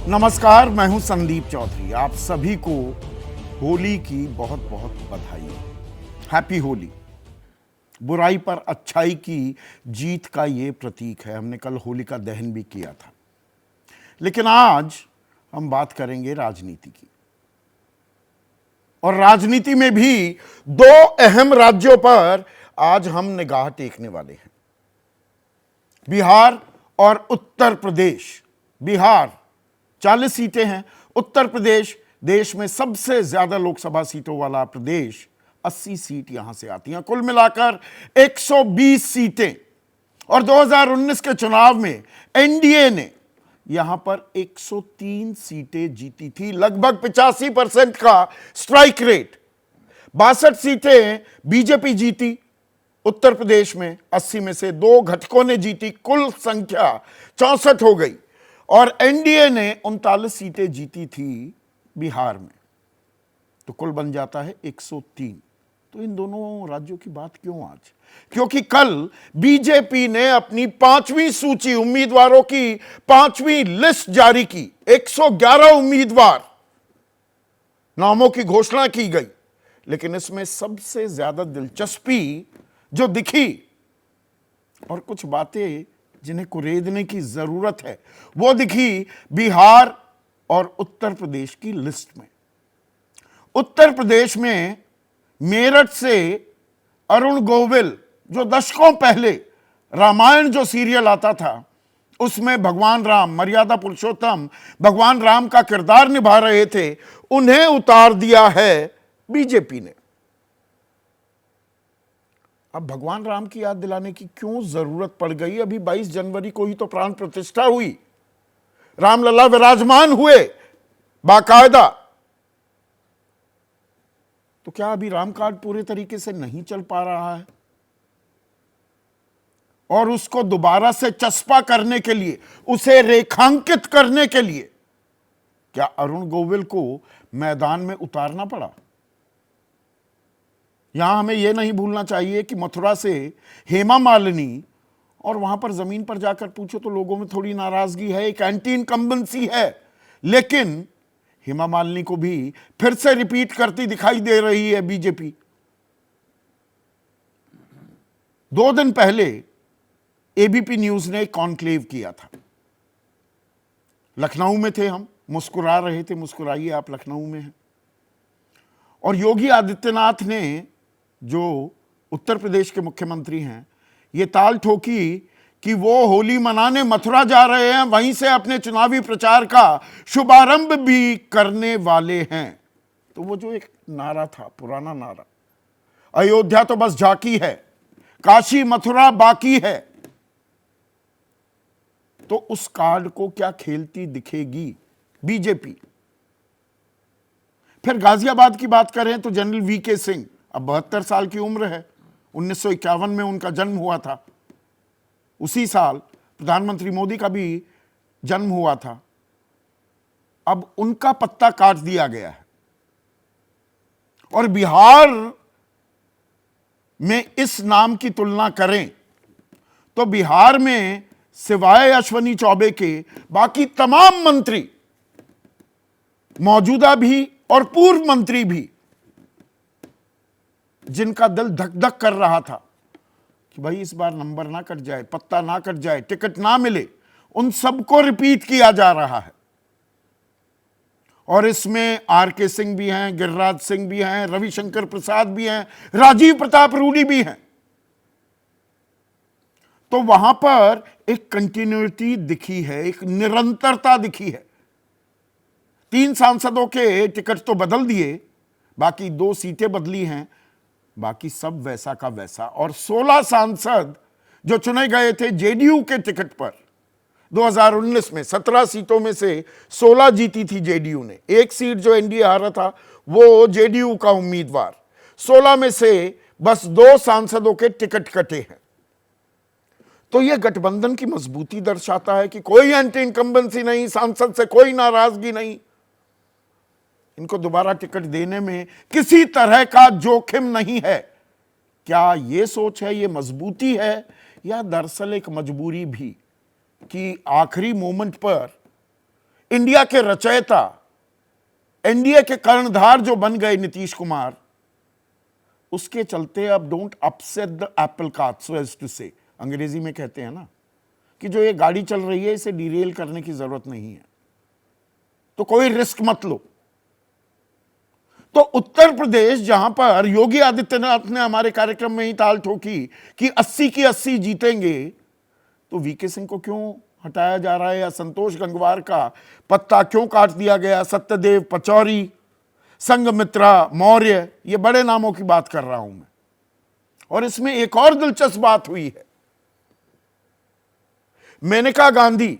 नमस्कार, मैं हूं संदीप चौधरी। आप सभी को होली की बहुत बहुत बधाई। हैप्पी होली। बुराई पर अच्छाई की जीत का ये प्रतीक है। हमने कल होलिका दहन भी किया था, लेकिन आज हम बात करेंगे राजनीति की। और राजनीति में भी दो अहम राज्यों पर आज हम निगाह टेकने वाले हैं, बिहार और उत्तर प्रदेश। बिहार 40 सीटें हैं, उत्तर प्रदेश देश में सबसे ज्यादा लोकसभा सीटों वाला प्रदेश, 80 सीट यहां से आती हैं, कुल मिलाकर 120 सीटें। और 2019 के चुनाव में एनडीए ने यहां पर 103 सीटें जीती थी, लगभग 85% का स्ट्राइक रेट। 62 सीटें बीजेपी जीती उत्तर प्रदेश में, 80 में से 2 घटकों ने जीती, कुल संख्या 64 हो गई। और एनडीए ने 39 सीटें जीती थी बिहार में, तो कुल बन जाता है 103। तो इन दोनों राज्यों की बात क्यों आज? क्योंकि कल बीजेपी ने अपनी 5वीं सूची, उम्मीदवारों की 5वीं लिस्ट जारी की। 111 उम्मीदवार नामों की घोषणा की गई, लेकिन इसमें सबसे ज्यादा दिलचस्पी जो दिखी और कुछ बातें जिन्हें कुरेदने की जरूरत है, वो दिखी बिहार और उत्तर प्रदेश की लिस्ट में। उत्तर प्रदेश में मेरठ से अरुण गोविल, जो दशकों पहले रामायण जो सीरियल आता था उसमें भगवान राम, मर्यादा पुरुषोत्तम भगवान राम का किरदार निभा रहे थे, उन्हें उतार दिया है बीजेपी ने। अब भगवान राम की याद दिलाने की क्यों जरूरत पड़ गई? अभी 22 जनवरी को ही तो प्राण प्रतिष्ठा हुई, रामलला विराजमान हुए बाकायदा। तो क्या अभी राम कार्ड पूरे तरीके से नहीं चल पा रहा है? और उसको दोबारा से चस्पा करने के लिए, उसे रेखांकित करने के लिए क्या अरुण गोविल को मैदान में उतारना पड़ा? यहां हमें यह नहीं भूलना चाहिए कि मथुरा से हेमा मालिनी, और वहां पर जमीन पर जाकर पूछो तो लोगों में थोड़ी नाराजगी है, एक एंटी इनकम्बेंसी है, लेकिन हेमा मालिनी को भी फिर से रिपीट करती दिखाई दे रही है बीजेपी। 2 दिन पहले एबीपी न्यूज ने कॉन्क्लेव किया था, लखनऊ में थे हम, मुस्कुरा रहे थे। मुस्कुराइए, आप लखनऊ में हैं। और योगी आदित्यनाथ ने, जो उत्तर प्रदेश के मुख्यमंत्री हैं, ये ताल ठोकी कि वो होली मनाने मथुरा जा रहे हैं, वहीं से अपने चुनावी प्रचार का शुभारंभ भी करने वाले हैं। तो वो जो एक नारा था, पुराना नारा, अयोध्या तो बस झांकी है, काशी मथुरा बाकी है, तो उस कार्ड को क्या खेलती दिखेगी बीजेपी? फिर गाजियाबाद की बात करें तो जनरल वीके सिंह, अब 72 साल की उम्र है, 1951 में उनका जन्म हुआ था, उसी साल प्रधानमंत्री मोदी का भी जन्म हुआ था। अब उनका पत्ता काट दिया गया है। और बिहार में इस नाम की तुलना करें तो बिहार में सिवाय अश्वनी चौबे के बाकी तमाम मंत्री, मौजूदा भी और पूर्व मंत्री भी, जिनका दिल धक धक कर रहा था कि भाई इस बार नंबर ना कट जाए, पत्ता ना कट जाए, टिकट ना मिले, उन सबको रिपीट किया जा रहा है। और इसमें आरके सिंह भी हैं, गिरिराज सिंह भी हैं, रविशंकर प्रसाद भी हैं, राजीव प्रताप रूडी भी हैं। तो वहां पर एक कंटिन्यूटी दिखी है, एक निरंतरता दिखी है। 3 सांसदों के टिकट तो बदल दिए, बाकी 2 सीटें बदली हैं, बाकी सब वैसा का वैसा। और 16 सांसद जो चुने गए थे जेडीयू के टिकट पर 2019 में, 17 सीटों में से 16 जीती थी जेडीयू ने। 1 सीट जो एनडीए हारा था वो जेडीयू का उम्मीदवार। 16 में से बस 2 सांसदों के टिकट कटे हैं। तो यह गठबंधन की मजबूती दर्शाता है कि कोई एंटी इनकम्बेंसी नहीं, सांसद से कोई नाराजगी नहीं, इनको दोबारा टिकट देने में किसी तरह का जोखिम नहीं है। क्या यह सोच है, यह मजबूती है, या दरअसल एक मजबूरी भी कि आखिरी मोमेंट पर इंडिया के रचयिता, एनडीए के कर्णधार जो बन गए नीतीश कुमार, उसके चलते अब don't upset the apple cart, so as to say, Angrezi में कहते हैं ना कि जो ये गाड़ी चल रही है इसे डिरेल करने की जरूरत नहीं है, तो कोई रिस्क मत लो। तो उत्तर प्रदेश, जहां पर योगी आदित्यनाथ ने हमारे कार्यक्रम में ही ताल ठोकी कि 80 की 80 जीतेंगे, तो वीके सिंह को क्यों हटाया जा रहा है, या संतोष गंगवार का पत्ता क्यों काट दिया गया, सत्यदेव पचौरी, संघमित्रा मौर्य, ये बड़े नामों की बात कर रहा हूं मैं। और इसमें एक और दिलचस्प बात हुई है, मेनका गांधी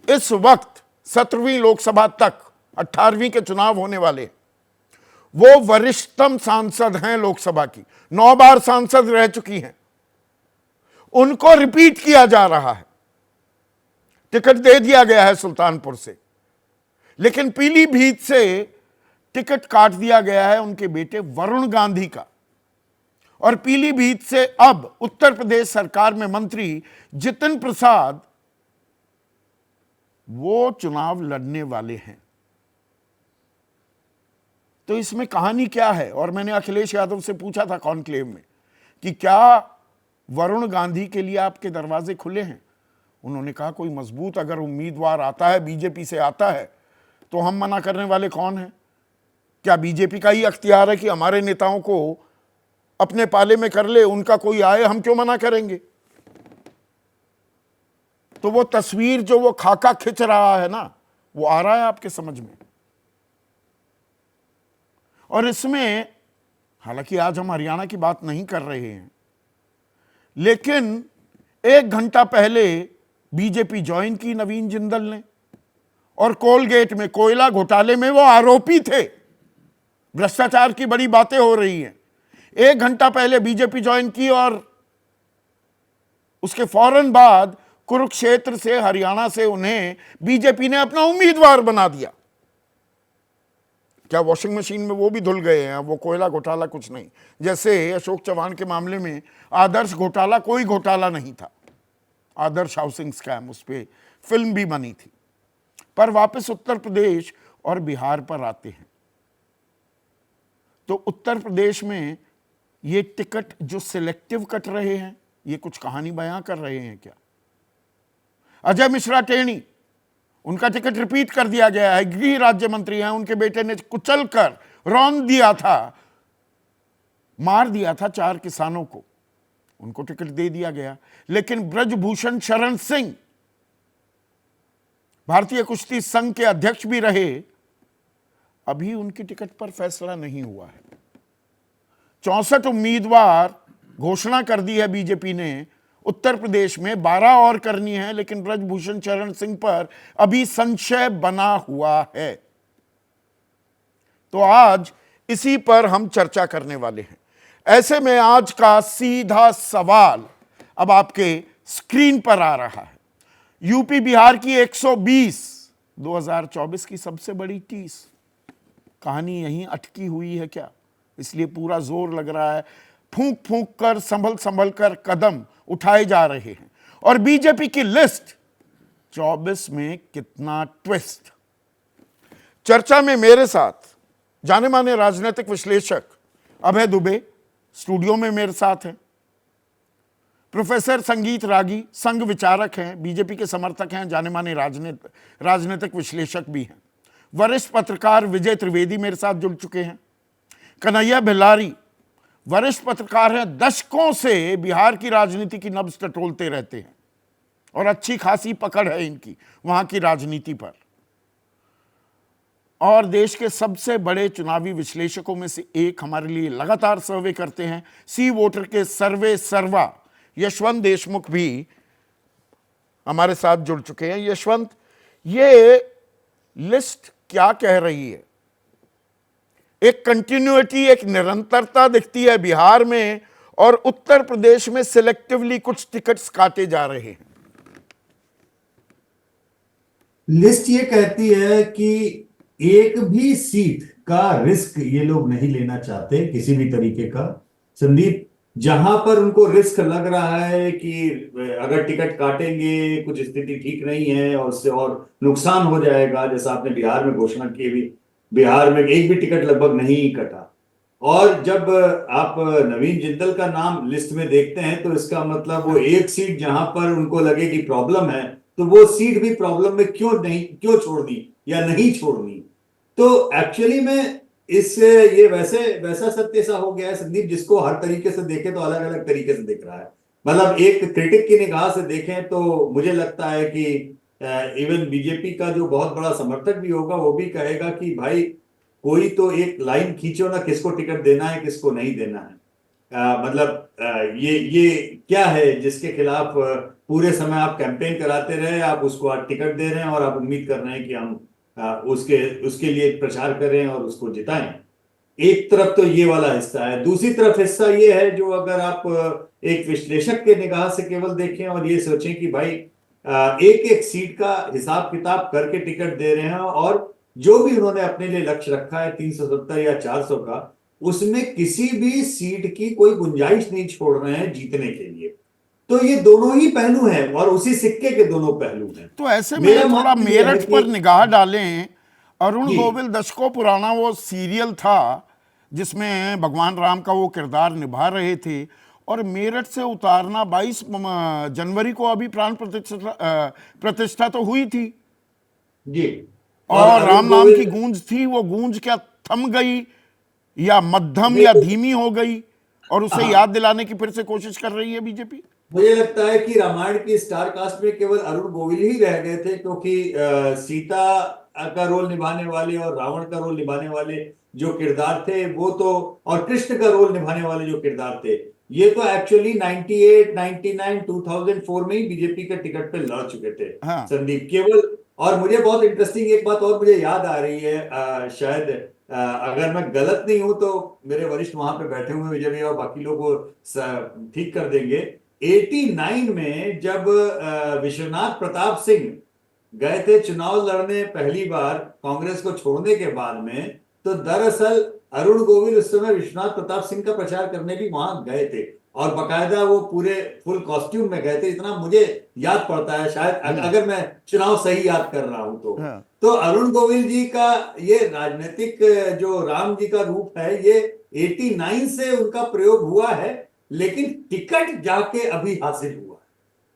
इस वक्त 17वीं लोकसभा तक, 18वीं के चुनाव होने वाले, वो वरिष्ठतम सांसद हैं लोकसभा की, 9 बार सांसद रह चुकी हैं, उनको रिपीट किया जा रहा है, टिकट दे दिया गया है सुल्तानपुर से, लेकिन पीलीभीत से टिकट काट दिया गया है उनके बेटे वरुण गांधी का। और पीलीभीत से अब उत्तर प्रदेश सरकार में मंत्री जितिन प्रसाद वो चुनाव लड़ने वाले हैं। तो इसमें कहानी क्या है? और मैंने अखिलेश यादव से पूछा था कॉन्क्लेव में कि क्या वरुण गांधी के लिए आपके दरवाजे खुले हैं? उन्होंने कहा कोई मजबूत अगर उम्मीदवार आता है, बीजेपी से आता है, तो हम मना करने वाले कौन हैं? क्या बीजेपी का ही अख्तियार है कि हमारे नेताओं को अपने पाले में कर ले, उनका कोई आए, हम क्यों मना करेंगे? तो वो तस्वीर जो वो खाका खिंच रहा है ना, वो आ रहा है आपके समझ में। और इसमें हालांकि आज हम हरियाणा की बात नहीं कर रहे हैं, लेकिन 1 घंटा पहले बीजेपी ज्वाइन की नवीन जिंदल ने, और कोलगेट में कोयला घोटाले में वो आरोपी थे, भ्रष्टाचार की बड़ी बातें हो रही हैं। 1 घंटा पहले बीजेपी ज्वाइन की और उसके फौरन बाद कुरुक्षेत्र से, हरियाणा से उन्हें बीजेपी ने अपना उम्मीदवार बना दिया। क्या वॉशिंग मशीन में वो भी धुल गए हैं? वो कोयला घोटाला कुछ नहीं, जैसे अशोक चव्हाण के मामले में आदर्श घोटाला कोई घोटाला नहीं था, आदर्श हाउसिंग स्कैम, उस पर फिल्म भी बनी थी। पर वापस उत्तर प्रदेश और बिहार पर आते हैं, तो उत्तर प्रदेश में ये टिकट जो सिलेक्टिव कट रहे हैं, ये कुछ कहानी बयां कर रहे हैं क्या? अजय मिश्रा टेणी, उनका टिकट रिपीट कर दिया गया है, गृह राज्य मंत्री हैं, उनके बेटे ने कुचलकर रौंद दिया था, मार दिया था 4 किसानों को, उनको टिकट दे दिया गया। लेकिन ब्रजभूषण शरण सिंह भारतीय कुश्ती संघ के अध्यक्ष भी रहे, अभी उनकी टिकट पर फैसला नहीं हुआ है। 64 उम्मीदवार घोषणा कर दी है बीजेपी ने उत्तर प्रदेश में, 12 और करनी है, लेकिन ब्रजभूषण शरण सिंह पर अभी संशय बना हुआ है। तो आज इसी पर हम चर्चा करने वाले हैं। ऐसे में आज का सीधा सवाल अब आपके स्क्रीन पर आ रहा है। यूपी बिहार की 120, 2024 की सबसे बड़ी टीस, कहानी यहीं अटकी हुई है क्या? इसलिए पूरा जोर लग रहा है, फूंक फूंक कर, संभल संभल कर कदम उठाए जा रहे हैं। और बीजेपी की लिस्ट 24 में कितना ट्विस्ट। चर्चा में मेरे साथ जाने माने राजनीतिक विश्लेषक अभय दुबे स्टूडियो में मेरे साथ हैं, प्रोफेसर संगीत रागी संघ विचारक हैं, बीजेपी के समर्थक हैं, जाने माने राजनीतिक विश्लेषक भी हैं, वरिष्ठ पत्रकार विजय त्रिवेदी मेरे साथ जुड़ चुके हैं, कन्हैया भिलारी वरिष्ठ पत्रकार हैं, दशकों से बिहार की राजनीति की नब्ज टटोलते रहते हैं और अच्छी खासी पकड़ है इनकी वहां की राजनीति पर। और देश के सबसे बड़े चुनावी विश्लेषकों में से एक हमारे लिए लगातार सर्वे करते हैं, सी वोटर के सर्वे सर्वा यशवंत देशमुख भी हमारे साथ जुड़ चुके हैं। यशवंत, ये लिस्ट क्या कह रही है? एक कंटिन्यूटी, एक निरंतरता दिखती है बिहार में, और उत्तर प्रदेश में सिलेक्टिवली कुछ टिकट्स काटे जा रहे हैं। लिस्ट ये कहती है कि एक भी सीट का रिस्क ये लोग नहीं लेना चाहते किसी भी तरीके का। संदीप, जहां पर उनको रिस्क लग रहा है कि अगर टिकट काटेंगे कुछ स्थिति ठीक नहीं है और उससे और नुकसान हो जाएगा, जैसा आपने बिहार में घोषणा की भी, बिहार में एक भी टिकट लगभग नहीं कटा। और जब आप नवीन जिंदल का नाम लिस्ट में देखते हैं तो इसका मतलब वो एक सीट जहां पर उनको लगे कि प्रॉब्लम है, तो वो सीट भी प्रॉब्लम में क्यों छोड़नी या नहीं छोड़नी। तो एक्चुअली में इस ये वैसे वैसा सत्य सा हो गया है संदीप, जिसको हर तरीके से देखें तो अलग अलग तरीके से दिख रहा है। मतलब एक क्रिटिक की निगाह से देखें तो मुझे लगता है कि इवन बीजेपी का जो बहुत बड़ा समर्थक भी होगा वो भी कहेगा कि भाई कोई तो एक लाइन खींचो ना, किसको टिकट देना है किसको नहीं देना है। मतलब ये क्या है जिसके खिलाफ पूरे समय आप कैंपेन कराते रहे, आप उसको आज टिकट दे रहे हैं और आप उम्मीद कर रहे हैं कि हम उसके उसके लिए प्रचार करें और उसको जिताएं। एक तरफ तो ये वाला हिस्सा है, दूसरी तरफ हिस्सा ये है जो अगर आप एक विश्लेषक के निगाह से केवल देखें और ये सोचें कि भाई एक एक सीट का हिसाब किताब करके टिकट दे रहे हैं और जो भी उन्होंने अपने लिए लक्ष्य रखा है 370 या 400 का, उसमें किसी भी सीट की कोई गुंजाइश नहीं छोड़ रहे हैं जीतने के लिए। तो ये दोनों ही पहलू हैं और उसी सिक्के के दोनों पहलू हैं। तो ऐसे मेरा में थोड़ा मानना यह है मेरठ कि पर निगाह डालें। अरुण जी गोविल दशकों पुराना वो सीरियल था जिसमें भगवान राम का वो किरदार निभा रहे थे, और मेरठ से उतारना 22 जनवरी को अभी प्राण प्रतिष्ठा तो हुई थी, जी। और और राम अरुण नाम की गोविल, गूंज थी, वो गूंज क्या थम गई या मध्यम या देखो, धीमी हो गई, और उसे याद हाँ, दिलाने की फिर से कोशिश कर रही है बीजेपी। मुझे लगता है कि रामायण की स्टार कास्ट में केवल अरुण गोविल ही रह गए थे, क्योंकि सीता का रोल निभाने वाले और रावण का रोल निभाने वाले जो किरदार थे वो तो, और कृष्ण का रोल निभाने वाले जो किरदार थे, ये तो एक्चुअली 98, 99, 2004 में ही बीजेपी के टिकट पे लड़ चुके थे हाँ। संदीप, केवल। और मुझे बहुत इंटरेस्टिंग एक बात और मुझे याद आ रही है, शायद अगर मैं गलत नहीं हूं तो मेरे वरिष्ठ वहां पे बैठे हुए विजय भैया और बाकी लोग वो ठीक कर देंगे। 89 में जब विश्वनाथ प्रताप सिंह गए थे चुनाव लड़ने पहली बार कांग्रेस को छोड़ने के बाद में, तो दरअसल अरुण गोविल उस समय विश्वनाथ प्रताप सिंह का प्रचार करने भी वहां गए थे और बकायदा वो पूरे फुल कॉस्ट्यूम में गए थे, इतना मुझे याद पड़ता है। शायद अगर मैं चुनाव सही याद कर रहा हूं हाँ। तो अरुण गोविल जी का ये राजनीतिक जो राम जी का रूप है, ये 89 से उनका प्रयोग हुआ है, लेकिन टिकट जाके अभी हासिल हुआ।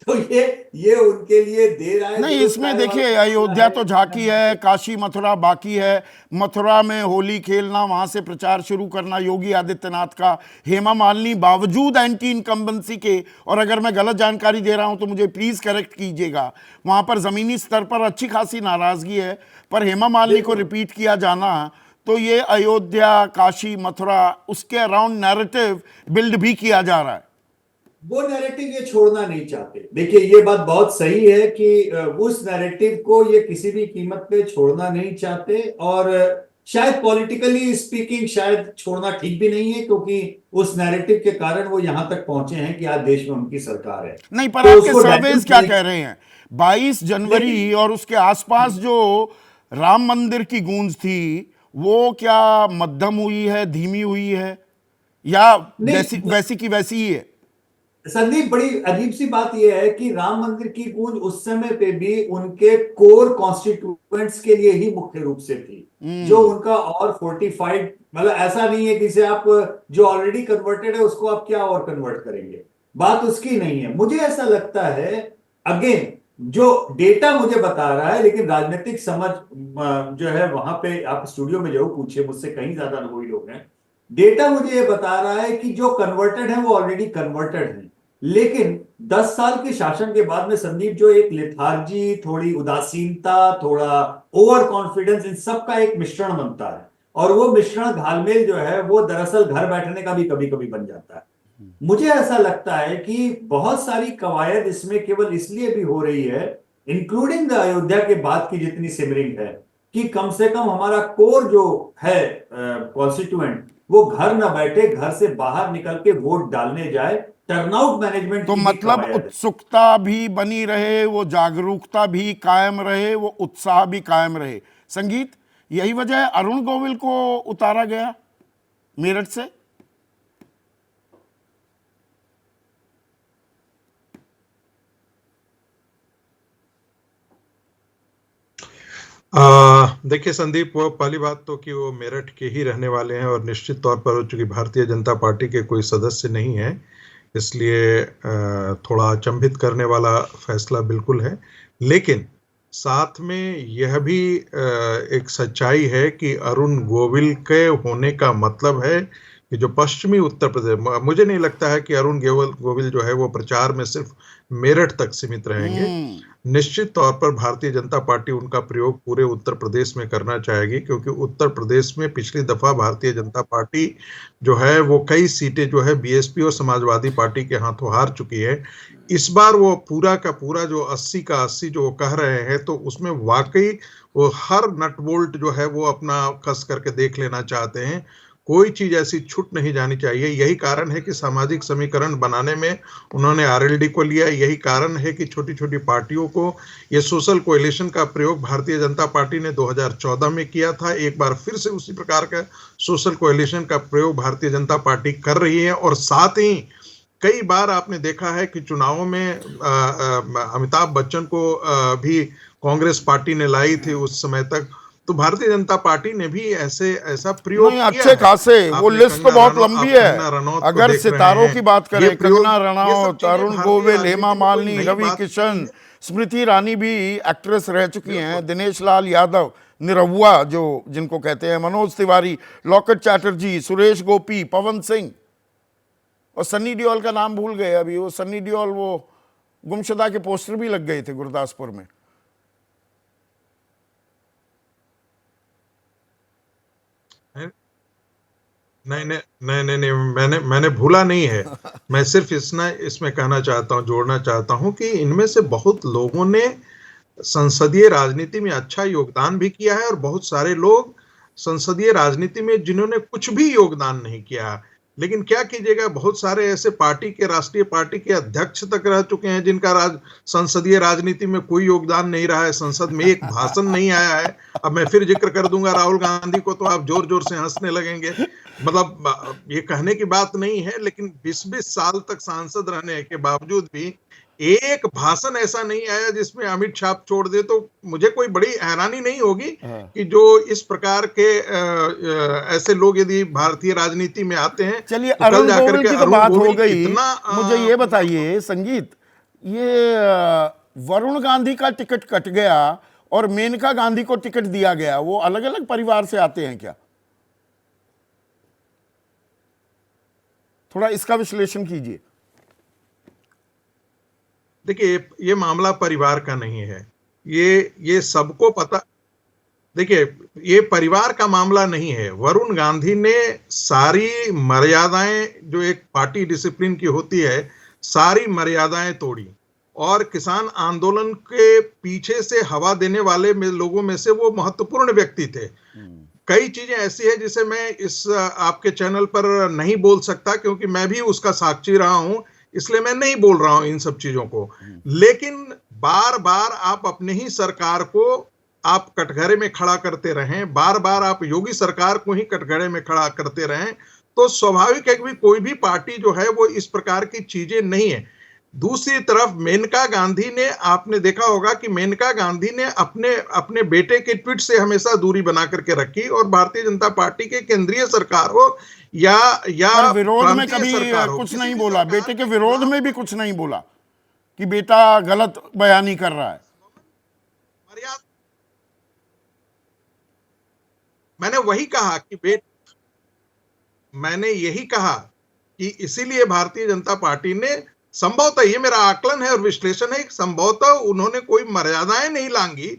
तो ये उनके लिए देर आए नहीं, दुरुस्त इसमें आए वाला देखिए मामला अयोध्या है। तो झांकी है, काशी मथुरा बाकी है। मथुरा में होली खेलना, वहां से प्रचार शुरू करना योगी आदित्यनाथ का, हेमा मालिनी बावजूद एंटी इनकम्बेंसी के, और अगर मैं गलत जानकारी दे रहा हूं तो मुझे प्लीज करेक्ट कीजिएगा, वहां पर जमीनी स्तर पर अच्छी खासी नाराजगी है, पर हेमा मालिनी को बिल्कुल, रिपीट किया जाना, तो ये अयोध्या काशी मथुरा उसके अराउंड नैरेटिव बिल्ड भी किया जा रहा है। वो नैरेटिव ये छोड़ना नहीं चाहते। देखिए ये बात बहुत सही है कि उस नैरेटिव को ये किसी भी कीमत पे छोड़ना नहीं चाहते, और शायद पॉलिटिकली स्पीकिंग शायद छोड़ना ठीक भी नहीं है, क्योंकि उस नैरेटिव के कारण वो यहां तक पहुंचे हैं कि आज देश में उनकी सरकार है। नहीं, पर तो आपके उसको सर्वेज डाइल्यूट क्या नहीं, कह रहे हैं? 22 लेकिन जनवरी और उसके आसपास जो राम मंदिर की गूंज थी, वो क्या मध्यम हुई है, धीमी हुई है, या वैसी नहीं वैसी की वैसी ही है? संदीप, बड़ी अजीब सी बात यह है कि राम मंदिर की गूंज उस समय पे भी उनके कोर कॉन्स्टिट्यूएंट्स के लिए ही मुख्य रूप से थी। जो उनका और फोर्टिफाइड, मतलब ऐसा नहीं है कि से आप जो ऑलरेडी कन्वर्टेड है उसको आप क्या और कन्वर्ट करेंगे, बात उसकी नहीं है। मुझे ऐसा लगता है, अगेन जो डेटा मुझे बता रहा है, लेकिन राजनीतिक समझ जो है वहां पे आप स्टूडियो में जरूर पूछिए, मुझसे कहीं ज्यादा अनुभवी लोग हैं। डेटा मुझे ये बता रहा है कि जो कन्वर्टेड है वो ऑलरेडी कन्वर्टेड है, लेकिन 10 साल के शासन के बाद में संदीप जो एक लेथार्जी, थोड़ी उदासीनता, थोड़ा ओवर कॉन्फिडेंस, इन सब का एक मिश्रण बनता है, और वो मिश्रण घालमेल जो है वो दरअसल घर बैठने का भी कभी कभी बन जाता है। मुझे ऐसा लगता है कि बहुत सारी कवायद इसमें केवल इसलिए भी हो रही है, इंक्लूडिंग द अयोध्या के बाद की जितनी सिमरिंग है, कि कम से कम हमारा कोर जो है कॉन्स्टिट्यूएंट, वो घर ना बैठे, घर से बाहर निकल के वोट डालने जाए। टर्नआउट मैनेजमेंट तो की भी मतलब कवायद है। उत्सुकता भी बनी रहे, वो जागरूकता भी कायम रहे, वो उत्साह भी कायम रहे। संगीत, यही वजह है अरुण गोविल को उतारा गया मेरठ से? देखिए संदीप, वो पहली बात तो कि वो मेरठ के ही रहने वाले हैं और निश्चित तौर पर चूंकि भारतीय जनता पार्टी के कोई सदस्य नहीं है, इसलिए थोड़ा अचंभित करने वाला फैसला बिल्कुल है। लेकिन साथ में यह भी एक सच्चाई है कि अरुण गोविल के होने का मतलब है कि जो पश्चिमी उत्तर प्रदेश, मुझे नहीं लगता है कि अरुण गोविल गोविल जो है वो प्रचार में सिर्फ मेरठ तक सीमित रहेंगे। निश्चित तौर पर भारतीय जनता पार्टी उनका प्रयोग पूरे उत्तर प्रदेश में करना चाहेगी, क्योंकि उत्तर प्रदेश में पिछली दफा भारतीय जनता पार्टी जो है वो कई सीटें जो है बीएसपी और समाजवादी पार्टी के हाथों हार चुकी है। इस बार वो पूरा का पूरा जो 80 का 80 जो वो कह रहे हैं, तो उसमें वाकई वो हर नट बोल्ट जो है वो अपना कस करके देख लेना चाहते हैं। कोई चीज ऐसी छूट नहीं जानी चाहिए। यही कारण है कि सामाजिक समीकरण बनाने में उन्होंने आरएलडी को लिया। यही कारण है कि छोटी छोटी पार्टियों को ये सोशल कोएलिशन का प्रयोग भारतीय जनता पार्टी ने 2014 में किया था। एक बार फिर से उसी प्रकार का सोशल कोएलिशन का प्रयोग भारतीय जनता पार्टी कर रही है। और साथ ही कई बार आपने देखा है कि चुनावों में अमिताभ बच्चन को भी कांग्रेस पार्टी ने लाई थी उस समय तक। तो भारतीय जनता पार्टी ने भी ऐसा प्रयोग नहीं, किया अच्छे है। खासे वो आपने लिस्ट तो बहुत लंबी है। कंगना रनौत को अगर देख रहे सितारों हैं, की बात ये करें, प्रयोग, कंगना ये सब रनौत, चीजें अरुण भारतीय गोविल, राजनीति हेमा में कोई मालिनी, नई रवि बात नहीं किशन, है। स्मृति ईरानी भी एक्ट्रेस रह चुकी हैं, बिल्कुल। दिनेश लाल यादव, निरहुआ जो जिनको कहते हैं, मनोज तिवारी, लॉकेट चैटर्जी, सुरेश गोपी, पवन सिंह, और सन्नी देओल का नाम भूल गए अभी। वो सन्नी देओल, वो गुमशुदा के पोस्टर भी लग गए थे गुरदासपुर में। नहीं नहीं नहीं नहीं नहीं, मैंने भूला नहीं है। मैं सिर्फ इसमें कहना चाहता हूं, जोड़ना चाहता हूं कि इनमें से बहुत लोगों ने संसदीय राजनीति में अच्छा योगदान भी किया है और बहुत सारे लोग संसदीय राजनीति में जिन्होंने कुछ भी योगदान नहीं किया। लेकिन क्या कीजिएगा, बहुत सारे ऐसे पार्टी के, राष्ट्रीय पार्टी के अध्यक्ष तक रह चुके हैं जिनका संसदीय राजनीति में कोई योगदान नहीं रहा है, संसद में एक भाषण नहीं आया है। अब मैं फिर जिक्र कर दूंगा राहुल गांधी को, तो आप जोर जोर से हंसने लगेंगे। मतलब ये कहने की बात नहीं है, लेकिन 20-20 साल तक सांसद रहने के बावजूद भी एक भाषण ऐसा नहीं आया जिसमें अमित छाप छोड़ दे। तो मुझे कोई बड़ी हैरानी नहीं होगी कि जो इस प्रकार के ऐसे लोग यदि भारतीय राजनीति में आते हैं, चलिए, तो कल अरुण जाकर गोविल के की तो अरुण बात हो गोविल गई। कितना मुझे ये बताइए संगीत, ये वरुण गांधी का टिकट कट गया और मेनका गांधी को टिकट दिया गया, वो अलग अलग परिवार से आते हैं क्या? थोड़ा इसका विश्लेषण कीजिए। देखिए, ये मामला परिवार का नहीं है। ये सबको पता। देखिए, ये परिवार का मामला नहीं है। वरुण गांधी ने सारी मर्यादाएं जो एक पार्टी डिसिप्लिन की होती है, सारी मर्यादाएं तोड़ी और किसान आंदोलन के पीछे से हवा देने वाले लोगों में से वो महत्वपूर्ण व्यक्ति थे। कई चीजें ऐसी है जिसे मैं इस आपके चैनल पर नहीं बोल सकता, क्योंकि मैं भी उसका साक्षी रहा हूं, इसलिए मैं नहीं बोल रहा हूं इन सब चीजों को। लेकिन बार बार आप अपने ही सरकार को आप कटघरे में खड़ा करते रहें, बार बार आप योगी सरकार को ही कटघरे में खड़ा करते रहें, तो स्वाभाविक है कि कोई भी पार्टी जो है वो इस प्रकार की चीजें नहीं है। दूसरी तरफ मेनका गांधी ने, आपने देखा होगा कि मेनका गांधी ने अपने अपने बेटे के ट्वीट से हमेशा दूरी बना करके रखी, और भारतीय जनता पार्टी के केंद्रीय सरकार हो या पर विरोध में प्रांतीय कभी सरकार हो, कुछ किसी नहीं भी बोला, सरकार बेटे के के विरोध में भी कुछ नहीं बोला कि बेटा गलत बयानी कर रहा है। मर्यादा, मैंने वही कहा कि मैंने यही कहा कि इसीलिए भारतीय जनता पार्टी ने संभवतः, ये मेरा आकलन है और विश्लेषण है, संभवतः उन्होंने कोई मर्यादाएं नहीं लांगी,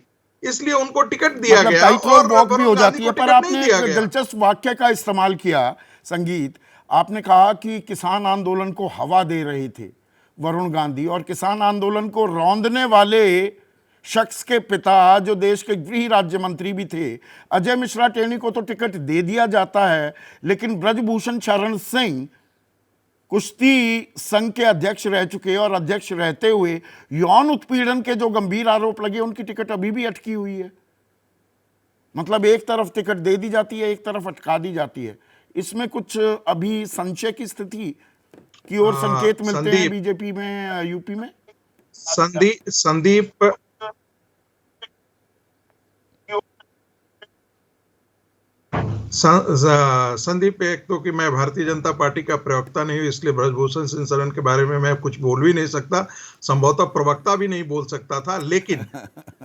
इसलिए उनको टिकट दिया मतलब गया टाइट रोप और वॉक भी हो वरुण गांधी जाती को है। पर टिकट नहीं आपने दिया एक गया। दिलचस्प वाक्य का इस्तेमाल किया संगीत। आपने कहा कि किसान आंदोलन को हवा दे रहे थे वरुण गांधी, और किसान आंदोलन को रौंदने वाले शख्स के पिता, जो देश के गृह राज्य मंत्री भी थे, अजय मिश्रा टेनी को तो टिकट दे दिया जाता है, लेकिन ब्रजभूषण शरण सिंह कुश्ती संघ के अध्यक्ष रह चुके और अध्यक्ष रहते हुए यौन उत्पीड़न के जो गंभीर आरोप लगे, उनकी टिकट अभी भी अटकी हुई है। मतलब एक तरफ टिकट दे दी जाती है, एक तरफ अटका दी जाती है। इसमें कुछ अभी संशय की स्थिति की ओर संकेत मिलते हैं बीजेपी में, यूपी में। संदीप संदीप, एक तो कि मैं भारतीय जनता पार्टी का प्रवक्ता नहीं हूं, इसलिए ब्रजभूषण सिंह शरण के बारे में मैं कुछ बोल भी नहीं सकता, संभवतः प्रवक्ता भी नहीं बोल सकता था। लेकिन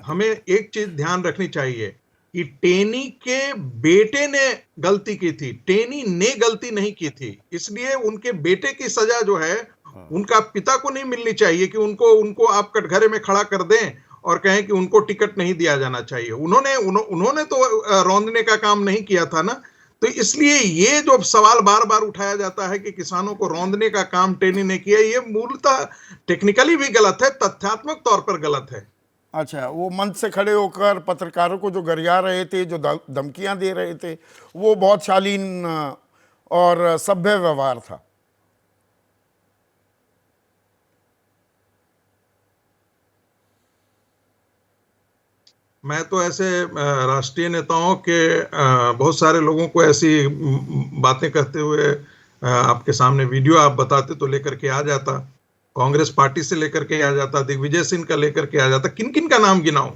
हमें एक चीज ध्यान रखनी चाहिए कि टेनी के बेटे ने गलती की थी, टेनी ने गलती नहीं की थी, इसलिए उनके बेटे की सजा जो है उनका पिता को नहीं मिलनी चाहिए कि उनको आप कटघरे में खड़ा कर दें और कहें कि उनको टिकट नहीं दिया जाना चाहिए। उन्होंने तो रौंदने का काम नहीं किया था ना। तो इसलिए ये जो सवाल बार बार उठाया जाता है कि किसानों को रौंदने का काम टेनी ने किया, ये मूलतः टेक्निकली भी गलत है, तथ्यात्मक तौर पर गलत है। अच्छा, वो मंच से खड़े होकर पत्रकारों को जो गरिया रहे थे, जो धमकियां दे रहे थे, वो बहुत शालीन और सभ्य व्यवहार था। मैं तो ऐसे राष्ट्रीय नेताओं के बहुत सारे लोगों को ऐसी बातें करते हुए आपके सामने वीडियो आप बताते तो लेकर के आ जाता, कांग्रेस पार्टी से लेकर के आ जाता, दिग्विजय सिंह का लेकर के आ जाता, किन किन का नाम गिनाऊं।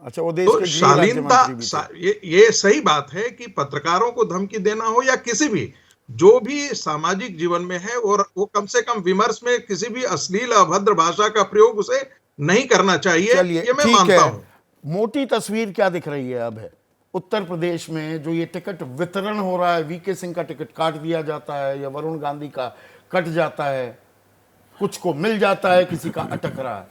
अच्छा, वो देश तो के शालीनता, ये सही बात है कि पत्रकारों को धमकी देना हो या किसी भी जो भी सामाजिक जीवन में है, और वो कम से कम विमर्श में किसी भी अश्लील अभद्र भाषा का प्रयोग उसे नहीं करना चाहिए, ये मैं मानता हूं। मोटी तस्वीर क्या दिख रही है अब है उत्तर प्रदेश में? जो ये टिकट वितरण हो रहा है, वीके सिंह का टिकट काट दिया जाता है या वरुण गांधी का कट जाता है, कुछ को मिल जाता है, किसी का अटक रहा है।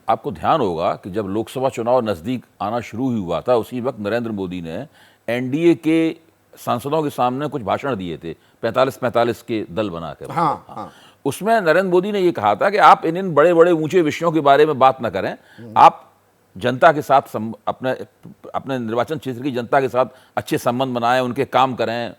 आपको ध्यान होगा कि जब लोकसभा चुनाव नजदीक आना शुरू ही हुआ था, उसी वक्त नरेंद्र मोदी ने एनडीए के सांसदों के सामने कुछ भाषण दिए थे, 45-45 के दल बनाकर। हाँ। उसमें नरेंद्र मोदी ने ये कहा था कि आप इन बड़े बड़े ऊंचे विषयों के बारे में बात ना करें, आप जनता के साथ अपने निर्वाचन क्षेत्र की जनता के साथ अच्छे संबंध बनाएं, उनके काम करें,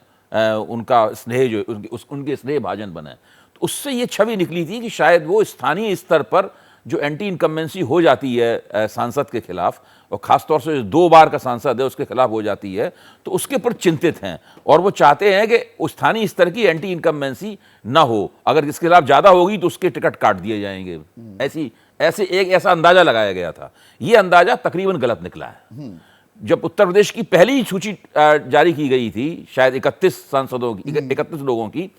उनका स्नेह जो उनके स्नेह भाजन बने। तो उससे ये छवि निकली थी कि शायद वो स्थानीय स्तर पर जो एंटी इनकम्बेंसी हो जाती है सांसद के खिलाफ, और खासतौर से जो 2 बार का सांसद है उसके खिलाफ हो जाती है, तो उसके ऊपर चिंतित हैं और वो चाहते हैं कि स्थानीय स्तर की एंटी इनकम्बेंसी ना हो, अगर इसके खिलाफ ज़्यादा होगी तो उसके टिकट काट दिए जाएंगे। ऐसा अंदाजा लगाया गया था। ये अंदाजा तकरीबन गलत निकला है। जब उत्तर प्रदेश की पहली सूची जारी की गई थी, शायद 31 सांसदों की, 31 लोगों की,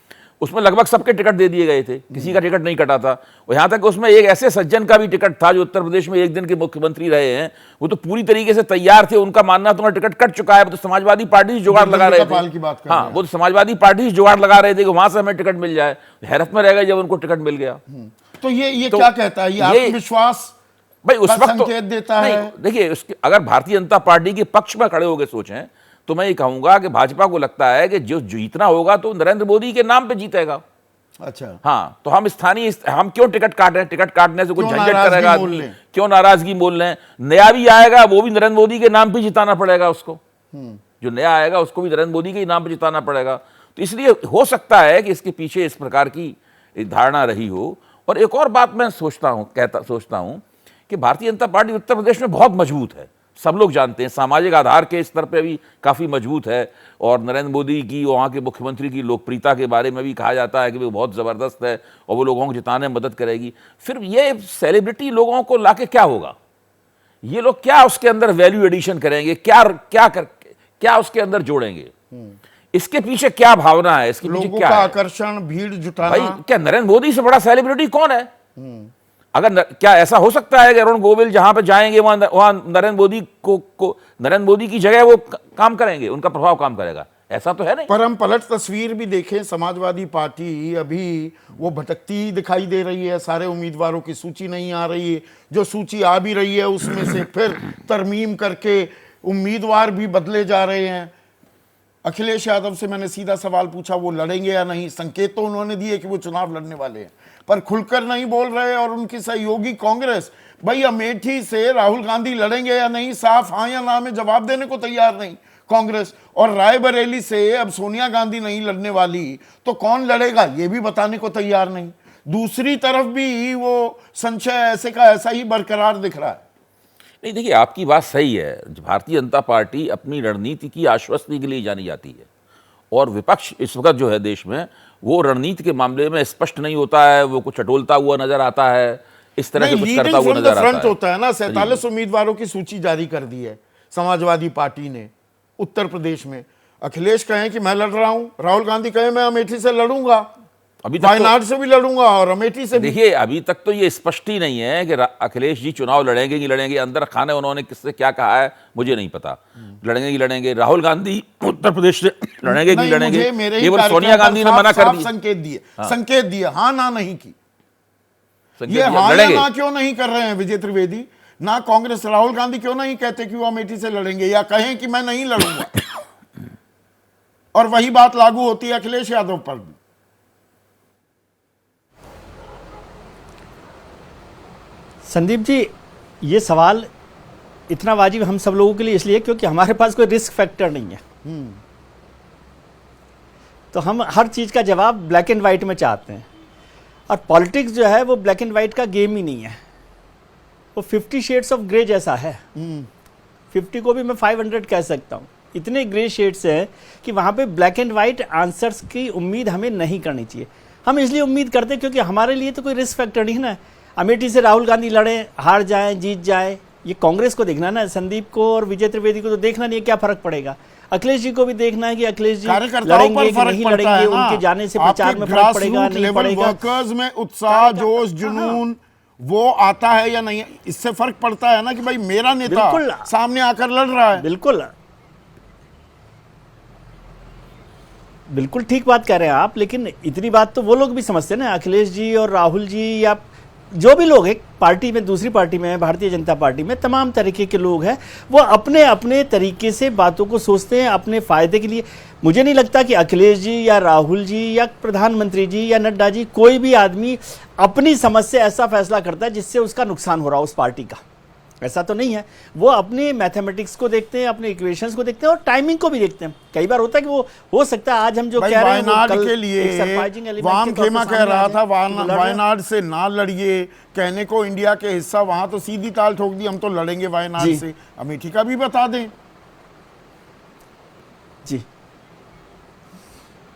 उसमें लगभग सबके टिकट दे दिए गए थे, किसी का टिकट नहीं कटा था। और यहाँ तक उसमें एक ऐसे सज्जन का भी टिकट था जो उत्तर प्रदेश में 1 दिन के मुख्यमंत्री रहे हैं, वो तो पूरी तरीके से तैयार थे, उनका मानना तुम्हारा टिकट कट चुका है, तो समाजवादी पार्टी जुगाड़ लगा रहे थे। हाँ, वो तो समाजवादी पार्टी जुगाड़ लगा रहे थे कि वहां से हमें टिकट मिल जाए। हैरत में रह गए जब उनको टिकट मिल गया। तो ये क्या कहता है? ये आत्मविश्वास भाई उस वक्त संकेत देता है। देखिए, अगर भारतीय जनता पार्टी के पक्ष में खड़े होकर सोचें तो मैं ये कहूंगा कि भाजपा को लगता है कि जो जीतना होगा तो नरेंद्र मोदी के नाम पे जीतेगा। अच्छा, हाँ, तो हम क्यों टिकट काट रहे हैं? टिकट काटने से कुछ झंझट करेगा आदमी, क्यों नाराजगी मोल लें? नया भी आएगा वो भी नरेंद्र मोदी के नाम पे जिताना पड़ेगा उसको। जो नया आएगा उसको भी नरेंद्र मोदी के नाम पे जिताना पड़ेगा। तो इसलिए हो सकता है कि इसके पीछे इस प्रकार की धारणा रही हो। और एक और बात मैं सोचता हूं कि भारतीय जनता पार्टी उत्तर प्रदेश में बहुत मजबूत है, सब लोग जानते हैं, सामाजिक आधार के स्तर पे भी काफ़ी मजबूत है। और नरेंद्र मोदी की, वहाँ के मुख्यमंत्री की लोकप्रियता के बारे में भी कहा जाता है कि वो बहुत ज़बरदस्त है और वो लोगों को जिताने में मदद करेगी। फिर ये सेलिब्रिटी लोगों को लाके क्या होगा? ये लोग क्या उसके अंदर वैल्यू एडिशन करेंगे? क्या उसके अंदर जोड़ेंगे? इसके पीछे क्या भावना है? इसके पीछे क्या आकर्षण, भीड़ जुटाना? भाई, क्या नरेंद्र मोदी से बड़ा सेलिब्रिटी कौन है? अगर क्या ऐसा हो सकता है कि अरुण गोविल जहां पे जाएंगे वहां नरेंद्र मोदी की जगह वो काम करेंगे, उनका प्रभाव काम करेगा? ऐसा तो है नहीं। पर हम पलट तस्वीर भी देखें, समाजवादी पार्टी अभी वो भटकती दिखाई दे रही है, सारे उम्मीदवारों की सूची नहीं आ रही है, जो सूची आ भी रही है उसमें से फिर तरमीम करके उम्मीदवार भी बदले जा रहे हैं। अखिलेश यादव से मैंने सीधा सवाल पूछा, वो लड़ेंगे या नहीं? संकेत तो उन्होंने दिए कि वो चुनाव लड़ने वाले हैं, पर खुलकर नहीं बोल रहे। और उनकी सहयोगी कांग्रेस, भाई अमेठी से राहुल गांधी लड़ेंगे या नहीं, साफ हाँ या ना में जवाब देने को तैयार नहीं कांग्रेस। और रायबरेली से अब सोनिया गांधी नहीं लड़ने वाली, तो कौन लड़ेगा ये भी बताने को तैयार नहीं। दूसरी तरफ भी वो संशय ऐसे का ऐसा ही बरकरार दिख रहा है। नहीं, देखिए, आपकी बात सही है। भारतीय जनता पार्टी अपनी रणनीति की आश्वस्ति के लिए जानी जाती है, और विपक्ष इस वक्त जो है देश में, वो रणनीति के मामले में स्पष्ट नहीं होता है, वो कुछ टटोलता हुआ नजर आता है, इस तरह से कुछ करता हुआ नजर आता है। होता है ना, 47 उम्मीदवारों की सूची जारी कर दी है समाजवादी पार्टी ने उत्तर प्रदेश में। अखिलेश कहें कि मैं लड़ रहा हूं, राहुल गांधी कहें मैं अमेठी से लड़ूंगा, अभी तक वायनाड से भी लड़ूंगा और अमेठी से भी। देखिए अभी तक तो ये स्पष्ट ही नहीं है कि अखिलेश जी चुनाव लड़ेंगे कि लड़ेंगे। अंदर खाने उन्होंने किससे क्या कहा है मुझे नहीं पता, लड़ेंगे कि लड़ेंगे। राहुल गांधी उत्तर प्रदेश से लड़ेंगे कि नहीं, लड़ेंगे, मुझे मेरे ही केवल कार्यक्रम सोनिया पर गांधी ने मना कर साफ दिया, संकेत दिए, हाँ ना नहीं की। संकेत ये दिया, हाँ या लड़ेंगे। ना क्यों नहीं कर रहे हैं विजय त्रिवेदी? ना कांग्रेस, राहुल गांधी क्यों नहीं कहते कि वो अमेठी से लड़ेंगे या कहें कि मैं नहीं लड़ूंगा? और वही बात लागू होती है अखिलेश यादव पर भी। संदीप जी, ये सवाल इतना वाजिब हम सब लोगों के लिए इसलिए क्योंकि हमारे पास कोई रिस्क फैक्टर नहीं है। तो हम हर चीज़ का जवाब ब्लैक एंड वाइट में चाहते हैं, और पॉलिटिक्स जो है वो ब्लैक एंड वाइट का गेम ही नहीं है, वो 50 शेड्स ऑफ ग्रे जैसा है। 50 को भी मैं 500 कह सकता हूँ। इतने ग्रे शेड्स हैं कि वहाँ पे ब्लैक एंड वाइट आंसर्स की उम्मीद हमें नहीं करनी चाहिए। हम इसलिए उम्मीद करते हैं क्योंकि हमारे लिए तो कोई रिस्क फैक्टर नहीं है ना। अमेठी से राहुल गांधी लड़े, हार जाए, जीत जाए, ये कांग्रेस को देखना ना, संदीप को और विजय त्रिवेदी को तो देखना नहीं है क्या फर्क पड़ेगा। अखिलेश जी को भी देखना है कि अखिलेश जी लड़ेंगे कि नहीं लड़ेंगे, उनके जाने से प्रचार में फर्क पड़ेगा नहीं पड़ेगा। वर्कर्स में उत्साह, जोश, जुनून वो आता है या नहीं, इससे फर्क पड़ता है ना कि भाई मेरा नेता सामने आकर लड़ रहा है। बिल्कुल ठीक बात कह रहे हैं आप, लेकिन इतनी बात तो वो लोग भी समझते हैं ना, अखिलेश जी और राहुल जी या जो भी लोग एक पार्टी में, दूसरी पार्टी में, भारतीय जनता पार्टी में, तमाम तरीके के लोग हैं, वो अपने अपने तरीके से बातों को सोचते हैं अपने फायदे के लिए। मुझे नहीं लगता कि अखिलेश जी या राहुल जी या प्रधानमंत्री जी या नड्डा जी, कोई भी आदमी अपनी समझ से ऐसा फैसला करता है जिससे उसका नुकसान हो रहा हो उस पार्टी का। ऐसा तो नहीं है। वो अपने मैथमेटिक्स को देखते हैं, अपने इक्वेशंस को देखते हैं और टाइमिंग को भी देखते हैं। कई बार होता है कि वो हो सकता है आज हम जो कह रहे हैं वायनाड के लिए वाम खेमा कह रहा था वायनाड से ना लड़िए, कहने को इंडिया के हिस्सा, वहां तो सीधी ताल ठोक दी हम तो लड़ेंगे वायनाड से। अमेठी का भी बता दें जी।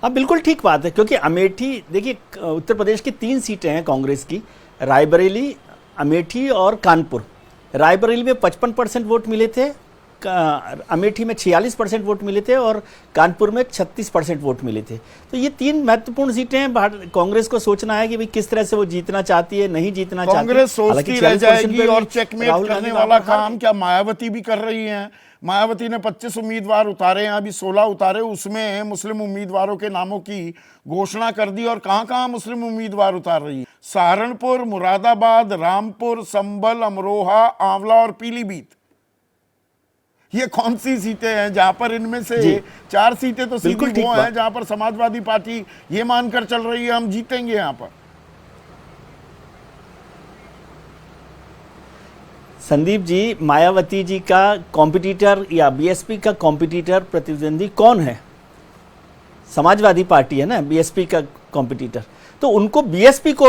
अब बिल्कुल ठीक बात है, क्योंकि अमेठी, देखिए उत्तर प्रदेश की 3 सीटें हैं कांग्रेस की, रायबरेली, अमेठी और कानपुर। रायबरेली में 55% वोट मिले थे, अमेठी में 46% वोट मिले थे और कानपुर में 36% वोट मिले थे। तो ये 3 महत्वपूर्ण सीटें हैं। कांग्रेस को सोचना है कि भाई किस तरह से वो जीतना चाहती है, नहीं जीतना चाहती है। कांग्रेस सोचती रह जाएगी और चेकमेट करने वाला काम क्या मायावती भी कर रही हैं। मायावती ने 25 उम्मीदवार उतारे हैं, अभी 16 उतारे, उसमें मुस्लिम उम्मीदवारों के नामों की घोषणा कर दी। और कहां मुस्लिम उम्मीदवार उतार रही है? सहारनपुर, मुरादाबाद, रामपुर, संभल, अमरोहा, आंवला और पीलीभीत। ये कौन सी सीटें हैं जहां पर इनमें से 4 सीटें तो सीधी वो हैं जहां पर समाजवादी पार्टी ये मानकर चल रही है हम जीतेंगे यहां पर। संदीप जी, मायावती जी का कॉम्पिटिटर या बीएसपी का कॉम्पिटिटर प्रतिद्वंदी कौन है? समाजवादी पार्टी है ना बीएसपी का कॉम्पिटिटर। तो उनको बीएसपी को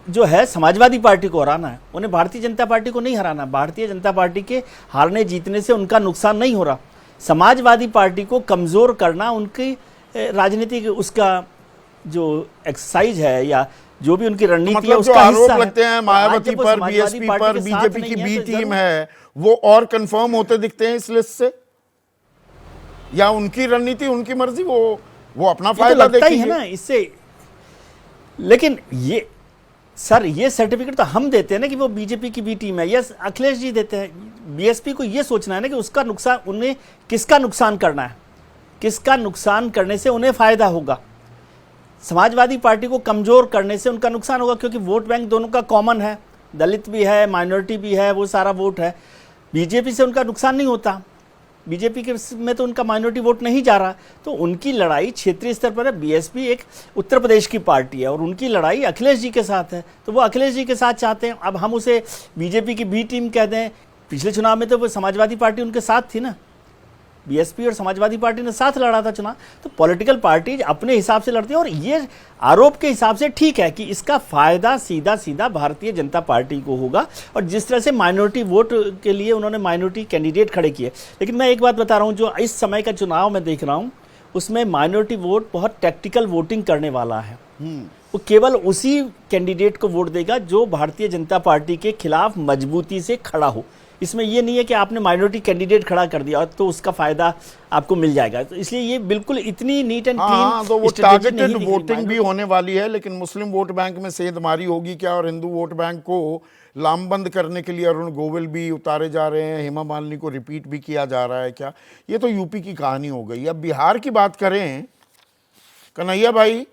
जो है समाजवादी पार्टी को हराना है, उन्हें भारतीय जनता पार्टी को नहीं हराना। भारतीय जनता पार्टी के हारने जीतने से उनका नुकसान नहीं हो रहा। समाजवादी पार्टी को कमज़ोर करना उनकी राजनीतिक उसका जो एक्सरसाइज है या जो भी उनकी रणनीति है उसका हिस्सा है। लगते हैं मायावती पर, बीएसपी पर, बीजेपी की बी टीम है, वो और कंफर्म होते दिखते हैं इस लिस्ट से, या उनकी रणनीति, उनकी मर्जी, वो अपना फायदा देखती है ना इससे। लेकिन ये सर, ये सर्टिफिकेट तो हम देते हैं ना कि वो बीजेपी की बी टीम है, यस अखिलेश जी देते हैं। बीएसपी को ये सोचना है ना कि उसका नुकसान, उन्हें किसका नुकसान करना है, किसका नुकसान करने से उन्हें फायदा होगा। समाजवादी पार्टी को कमजोर करने से उनका नुकसान होगा, क्योंकि वोट बैंक दोनों का कॉमन है, दलित भी है, माइनॉरिटी भी है, वो सारा वोट है। बीजेपी से उनका नुकसान नहीं होता, बीजेपी के में तो उनका माइनॉरिटी वोट नहीं जा रहा। तो उनकी लड़ाई क्षेत्रीय स्तर पर है। बीएसपी एक उत्तर प्रदेश की पार्टी है और उनकी लड़ाई अखिलेश जी के साथ है, तो वो अखिलेश जी के साथ चाहते हैं। अब हम उसे बीजेपी की बी टीम कहते हैं। पिछले चुनाव में तो वो समाजवादी पार्टी उनके साथ थी ना, बीएसपी और समाजवादी पार्टी ने साथ लड़ा था चुनाव। तो पॉलिटिकल पार्टीज अपने हिसाब से लड़ती है और ये आरोप के हिसाब से ठीक है कि इसका फायदा सीधा सीधा भारतीय जनता पार्टी को होगा। और जिस तरह से माइनॉरिटी वोट के लिए उन्होंने माइनॉरिटी कैंडिडेट खड़े किए, लेकिन मैं एक बात बता रहा हूँ, जो इस समय का चुनाव मैं देख रहा हूँ उसमें माइनॉरिटी वोट बहुत टैक्टिकल वोटिंग करने वाला है। वो केवल उसी कैंडिडेट को वोट देगा जो भारतीय जनता पार्टी के खिलाफ मजबूती से खड़ा हो। इसमें ये नहीं है कि आपने माइनॉरिटी कैंडिडेट खड़ा कर दिया तो उसका फायदा आपको मिल जाएगा। तो इसलिए ये बिल्कुल इतनी नीट एंड हाँ, तो वो क्लीन स्ट्रेटेजी टारगेटेड नहीं दिख रही वोटिंग भी होने वाली है, लेकिन मुस्लिम वोट बैंक में सेंधमारी होगी क्या, और हिंदू वोट बैंक को लामबंद करने के लिए अरुण गोविल भी उतारे जा रहे हैं, हेमा मालिनी को रिपीट भी किया जा रहा है क्या, ये तो यूपी की कहानी हो गई। अब बिहार की बात करें कन्हैया भाई,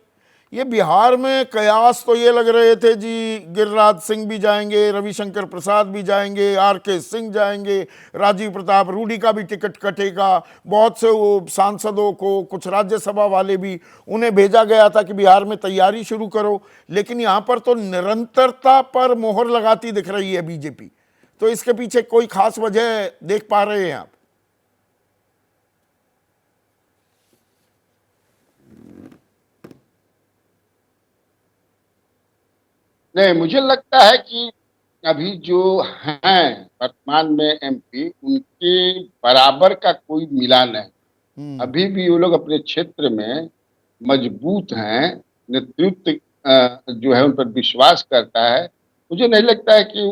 ये बिहार में कयास तो ये लग रहे थे जी, गिरिराज सिंह भी जाएंगे, रविशंकर प्रसाद भी जाएंगे, आर.के. सिंह जाएंगे, राजीव प्रताप रूडी का भी टिकट कटेगा, बहुत से वो सांसदों को, कुछ राज्यसभा वाले भी, उन्हें भेजा गया था कि बिहार में तैयारी शुरू करो, लेकिन यहाँ पर तो निरंतरता पर मोहर लगाती दिख रही है बीजेपी। तो इसके पीछे कोई खास वजह देख पा रहे हैं आप? नहीं, मुझे लगता है कि अभी जो हैं वर्तमान में एमपी, उनके बराबर का कोई मिला नहीं। अभी भी वो लोग अपने क्षेत्र में मजबूत हैं, नेतृत्व जो है उन पर विश्वास करता है। मुझे नहीं लगता है कि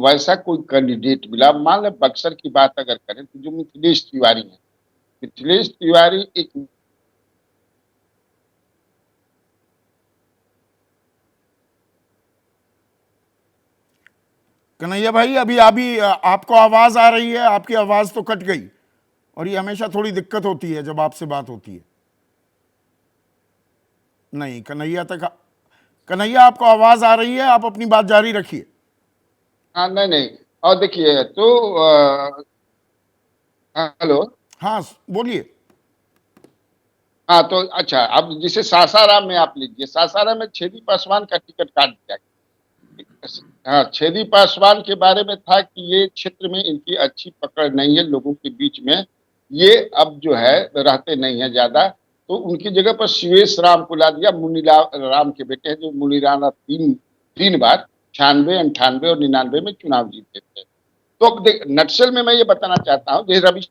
वैसा कोई कैंडिडेट मिला। मान लें बक्सर की बात अगर करें तो जो मिथिलेश तिवारी है, मिथिलेश तिवारी एक कन्हैया भाई, अभी आपको आवाज आ रही है? आपकी आवाज तो कट गई, और ये हमेशा थोड़ी दिक्कत होती है जब आपसे बात होती है। नहीं, कन्हैया आपको आवाज आ रही है, आप अपनी बात जारी रखिए। हाँ, नहीं, और देखिए तो हेलो, हाँ बोलिए। हाँ तो अच्छा, अब जैसे सासाराम में आप लीजिए, सासाराम में छेदी पासवान का टिकट काट दिया गया। हाँ, छेदी पासवान के बारे में था कि ये क्षेत्र में इनकी अच्छी पकड़ नहीं है लोगों के बीच में, ये अब जो है रहते नहीं है ज्यादा, तो उनकी जगह पर शिवेश राम को ला दिया। राम के बेटे हैं, जो मुनीराना तीन बार 96, 98 और 99 में चुनाव जीते थे। तो नक्सल में मैं ये बताना चाहता हूँ, जैसे रवि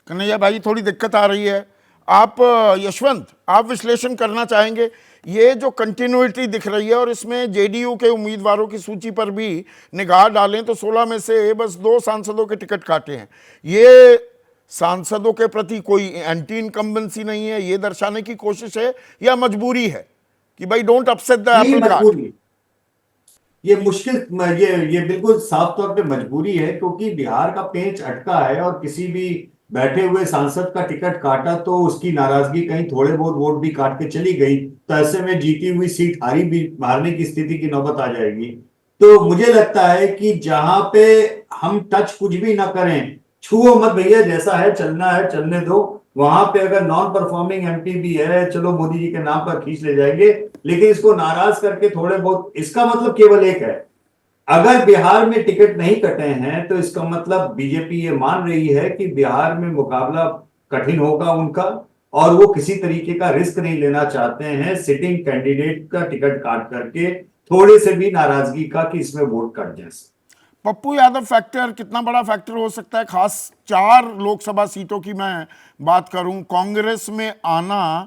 कन्हैया भाई, थोड़ी दिक्कत आ रही है। आप यशवंत, आप विश्लेषण करना चाहेंगे? ये जो कंटिन्यूटी दिख रही है, और इसमें जेडीयू के उम्मीदवारों की सूची पर भी निगाह डालें तो 16 में से बस 2 सांसदों के टिकट काटे हैं। ये सांसदों के प्रति कोई एंटी इनकम्बेंसी नहीं है, ये दर्शाने की कोशिश है, या मजबूरी है कि भाई don't upset the apple cart? ये मुश्किल, ये बिल्कुल साफ तौर पे मजबूरी है, क्योंकि बिहार का पेंच अटका है, और किसी भी बैठे हुए सांसद का टिकट काटा तो उसकी नाराजगी कहीं थोड़े बहुत वोट भी काट के चली गई, तो ऐसे में जीती हुई सीट हारने की स्थिति की नौबत आ जाएगी। तो मुझे लगता है कि जहां पे हम टच कुछ भी ना करें, छुओ मत भैया, जैसा है चलना है चलने दो, वहां पे अगर नॉन परफॉर्मिंग एमपी भी है, चलो मोदी जी के नाम पर खींच ले जाएंगे, लेकिन इसको नाराज करके थोड़े बहुत, इसका मतलब केवल एक है, अगर बिहार में टिकट नहीं कटे हैं तो इसका मतलब बीजेपी ये मान रही है कि बिहार में मुकाबला कठिन होगा उनका, और वो किसी तरीके का रिस्क नहीं लेना चाहते हैं सिटिंग कैंडिडेट का टिकट काट करके, थोड़े से भी नाराजगी का कि इसमें वोट कट जाए। पप्पू यादव फैक्टर कितना बड़ा फैक्टर हो सकता है? खास 4 लोकसभा सीटों की मैं बात करूं, कांग्रेस में आना,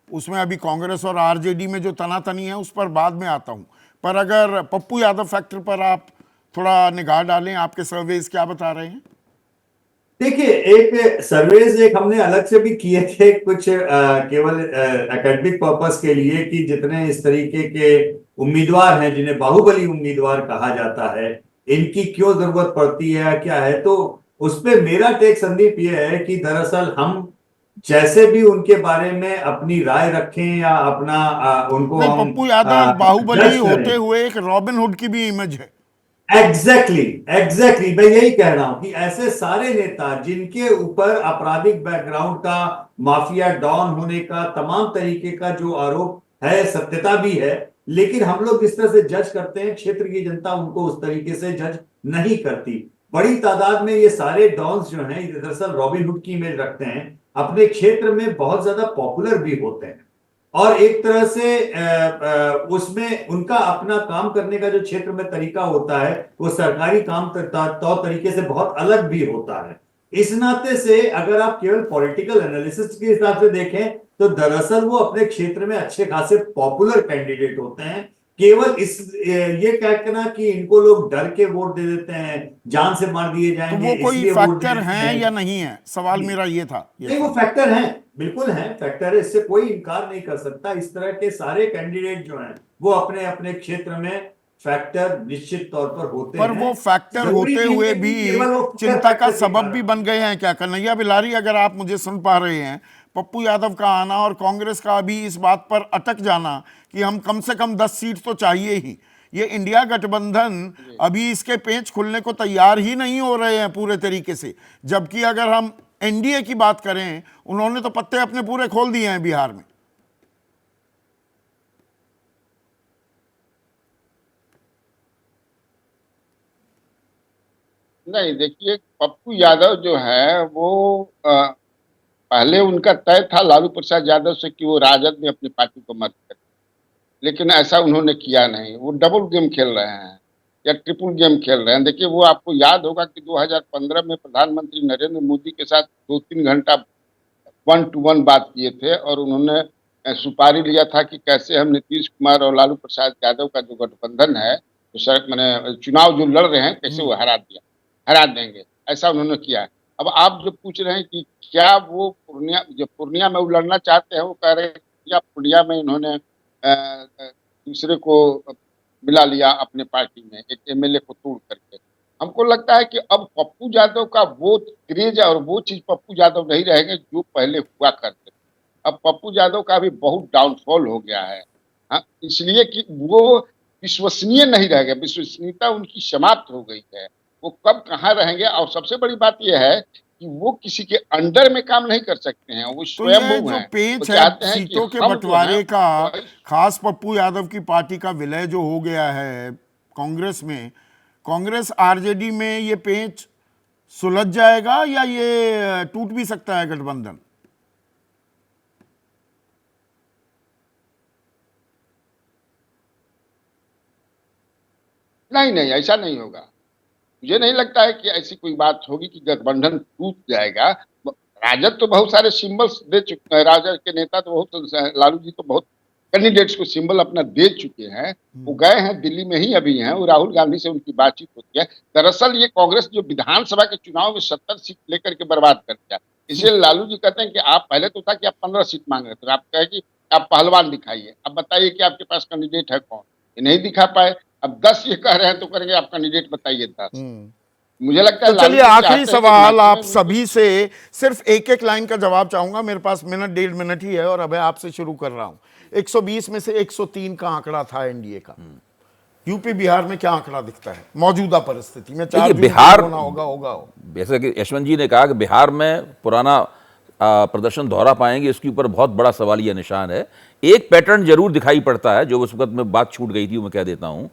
उसमें अभी कांग्रेस और आरजेडी में जो तनातनी है उस पर बाद में आता हूं, पर अगर पप्पू यादव फैक्टर पर आप थोड़ा निगाह डालें, आपके सर्वेज क्या बता रहे हैं? देखिए, एक सर्वेज एक हमने अलग से भी किए थे कुछ, केवल एकेडमिक पर्पस के लिए, कि जितने इस तरीके के उम्मीदवार हैं जिन्हें बाहुबली उम्मीदवार कहा जाता है, इनकी क्यों जरूरत पड़ती है, क्या है। तो उस पर मेरा टेक संदीप ये है कि दरअसल हम जैसे भी उनके बारे में अपनी राय रखें या अपना उनको नहीं, हम पप्पू यादव बाहुबली जज करें। होते हुए एक रॉबिन हुड की भी इमेज है। एग्जैक्टली मैं यही कह रहा हूं कि ऐसे सारे नेता जिनके ऊपर आपराधिक बैकग्राउंड का, माफिया डॉन होने का, तमाम तरीके का जो आरोप है, सत्यता भी है, लेकिन हम लोग जिस तरह से जज करते हैं, क्षेत्र की जनता उनको उस तरीके से जज नहीं करती। बड़ी तादाद में ये सारे डॉन्स जो हैं दरअसल रॉबिन हुड की इमेज रखते हैं, अपने क्षेत्र में बहुत ज्यादा पॉपुलर भी होते हैं, और एक तरह से उसमें उनका अपना काम करने का जो क्षेत्र में तरीका होता है वो सरकारी काम तौर तरीके से बहुत अलग भी होता है। इस नाते से अगर आप केवल पॉलिटिकल एनालिसिस के हिसाब से देखें तो दरअसल वो अपने क्षेत्र में अच्छे खासे पॉपुलर कैंडिडेट होते हैं। केवल ये कहना कि इनको लोग डर के वोट दे देते हैं, जान से मार दिए तो जाएंगे वो कोई इसलिए वोट फैक्टर देते है हैं या नहीं है, सवाल मेरा ये था। नहीं, वो फैक्टर है, बिल्कुल है, फैक्टर है, इससे कोई इनकार नहीं कर सकता। इस तरह के सारे कैंडिडेट जो हैं वो अपने अपने क्षेत्र में फैक्टर निश्चित तौर पर होते पर हैं। वो फैक्टर जरूरी होते नहीं हुए है कि भी केवल वो चिंता का फैक्टर के सबब कारण। भी बन गए हैं क्या? कन्हैया बिलारी, अगर आप मुझे सुन पा रहे हैं, पप्पू यादव का आना और कांग्रेस का अभी इस बात पर अटक जाना कि हम कम से कम 10 सीट तो चाहिए ही, ये इंडिया गठबंधन अभी इसके पेंच खुलने को तैयार ही नहीं हो रहे हैं पूरे तरीके से। जबकि अगर हम एनडीए की बात करें, उन्होंने तो पत्ते अपने पूरे खोल दिए हैं बिहार में। नहीं, देखिए, पप्पू यादव जो है वो पहले उनका तय था लालू प्रसाद यादव से कि वो राजद में अपनी पार्टी को मर्ज करें, लेकिन ऐसा उन्होंने किया नहीं। वो डबल गेम खेल रहे हैं या ट्रिपल गेम खेल रहे हैं। देखिए, वो आपको याद होगा कि 2015 में प्रधानमंत्री नरेंद्र मोदी के साथ 2-3 घंटा 1 to 1 बात किए थे और उन्होंने सुपारी लिया था कि कैसे हम नीतीश कुमार और लालू प्रसाद यादव का जो गठबंधन है, तो सर मैंने चुनाव जो लड़ रहे हैं कैसे वो हरा देंगे, ऐसा उन्होंने किया है। अब आप जो पूछ रहे हैं कि क्या वो पूर्णिया में वो लड़ना चाहते हैं, वो कह रहे हैं कि या पूर्णिया में इन्होंने दूसरे को मिला लिया अपने पार्टी में, एक एमएलए को तोड़ करके। हमको लगता है कि अब पप्पू यादव का वो क्रेज और वो चीज पप्पू यादव नहीं रहेंगे जो पहले हुआ करते। अब पप्पू यादव का भी बहुत डाउनफॉल हो गया है, हाँ, इसलिए कि वो विश्वसनीय नहीं रह गए, विश्वसनीयता उनकी समाप्त हो गई है। वो कब कहाँ रहेंगे, और सबसे बड़ी बात यह है कि वो किसी के अंडर में काम नहीं कर सकते हैं, वो तो स्वयं ये हैं। जो वो पेच है चाहते हैं कि सीटों के हम जो बंटवारे हैं, का, वही खास पप्पू यादव की पार्टी का विलय जो हो गया है कांग्रेस में, कांग्रेस आरजेडी में ये पेच सुलझ जाएगा या ये टूट भी सकता है गठबंधन? नहीं नहीं, ऐसा नहीं होगा। मुझे नहीं लगता है कि ऐसी कोई बात होगी कि गठबंधन टूट जाएगा। राजद तो बहुत सारे सिंबल्स दे चुके हैं, राजद के नेता तो बहुत, लालू जी तो बहुत कैंडिडेट्स को सिंबल अपना दे चुके हैं। वो गए हैं, दिल्ली में ही अभी हैं, वो राहुल गांधी से उनकी बातचीत होती है। दरअसल ये कांग्रेस जो विधानसभा के चुनाव में 70 सीट लेकर के बर्बाद कर दिया, इसलिए लालू जी कहते हैं कि आप पहले तो था कि आप 15 सीट मांग रहे थे, आप कहे कि आप पहलवान दिखाइए, अब बताइए कि आपके पास कैंडिडेट है कौन, ये नहीं दिखा पाए। अब 10 ये कह रहे हैं तो करेंगे आप कैंडिडेट बताइए 10। मुझे लगता है तो चलिए, लालू जी आखिरी चाहते हैं कि सवाल आप मैक्सिमम सभी से सिर्फ एक एक लाइन का जवाब चाहूंगा, मेरे पास मिनट 1.5 मिनट ही है और अब मैं आपसे शुरू कर रहा हूं। 120 में से 103 का आंकड़ा था एनडीए का, यूपी बिहार में क्या आंकड़ा दिखता है मौजूदा परिस्थिति में? 4 जून बिहार को होगा जैसे कि यशवंत जी ने कहा कि बिहार में पुराना प्रदर्शन दोहरा पाएंगे, इसके ऊपर बहुत बड़ा सवालिया निशान है। एक पैटर्न जरूर दिखाई पड़ता है, जो उस वक्त में बात छूट गई थी, मैं कह देता हूं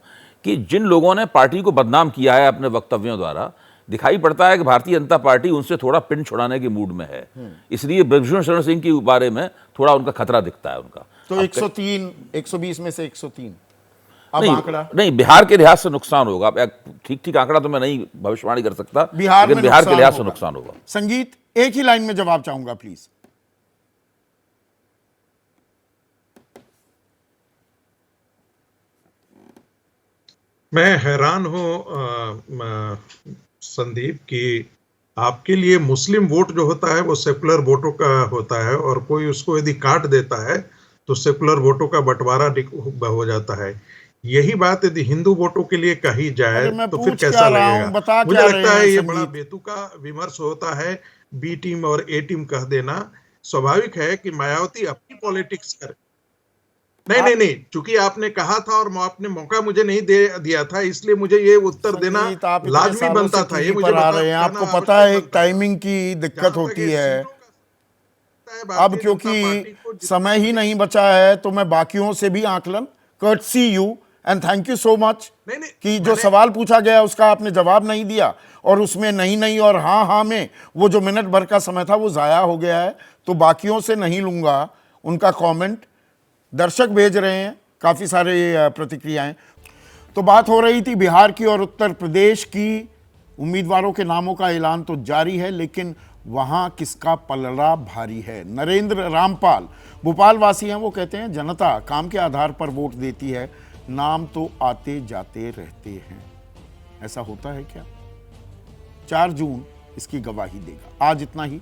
कि जिन लोगों ने पार्टी को बदनाम किया है अपने वक्तव्यों द्वारा, दिखाई पड़ता है कि भारतीय जनता पार्टी उनसे थोड़ा पिंड छुड़ाने के मूड में है। इसलिए ब्रजभूषण शरण सिंह के बारे में थोड़ा उनका खतरा दिखता है उनका। तो 103, 120 में से 103 अब नहीं, आंकड़ा नहीं, बिहार के लिहाज से नुकसान होगा। ठीक ठीक आंकड़ा तो मैं नहीं भविष्यवाणी कर सकता, बिहार लेकिन में बिहार के नुकसान लिहाज से होगा। नुकसान होगा। संगीत, एक ही लाइन में जवाब चाहूंगा प्लीज। मैं हैरान हूं संदीप कि आपके लिए मुस्लिम वोट जो होता है वो सेकुलर वोटों का होता है, और कोई उसको यदि काट देता है तो सेकुलर वोटों का बंटवारा हो जाता है। यही बात यदि हिंदू वोटों के लिए कही जाए अरे मैं तो फिर पूछ कैसा क्या रहा हूं, लगेगा? बता मुझे क्या लगता रहे है हैं ये संगीत? बड़ा बेतुका विमर्श होता है, बी टीम और ए टीम कह देना। स्वाभाविक है कि मायावती अपनी पॉलिटिक्स करे। नहीं, चूंकि आपने कहा था और आपने मौका मुझे नहीं दे दिया था, इसलिए मुझे ये उत्तर देना संगीत, आप इतने लाजमी सालों बनता से था। ये टीवी मुझे पर आ रहे हैं, कहना आपको पता है आवश्यक एक बनता था। टाइमिंग की दिक्कत जहां तक होती ये है। सीटों का है, अब भारतीय जनता क्योंकि पार्टी को जितना समय ही नहीं बचा है तो मैं बाकियों से भी आकलन, courtesy you and thank you so much नहीं, कि जो सवाल पूछा गया उसका आपने जवाब नहीं दिया, और उसमें नहीं और हाँ में वो जो मिनट भर का समय था वो जाया हो गया है। तो बाकियों से नहीं लूंगा उनका कमेंट, दर्शक भेज रहे हैं काफी सारे प्रतिक्रियाएं। तो बात हो रही थी बिहार की और उत्तर प्रदेश की। उम्मीदवारों के नामों का ऐलान तो जारी है, लेकिन वहां किसका पलड़ा भारी है। नरेंद्र रामपाल भोपाल वासी हैं, वो कहते हैं जनता काम के आधार पर वोट देती है, नाम तो आते जाते रहते हैं। ऐसा होता है क्या? 4 जून इसकी गवाही देगा। आज इतना ही।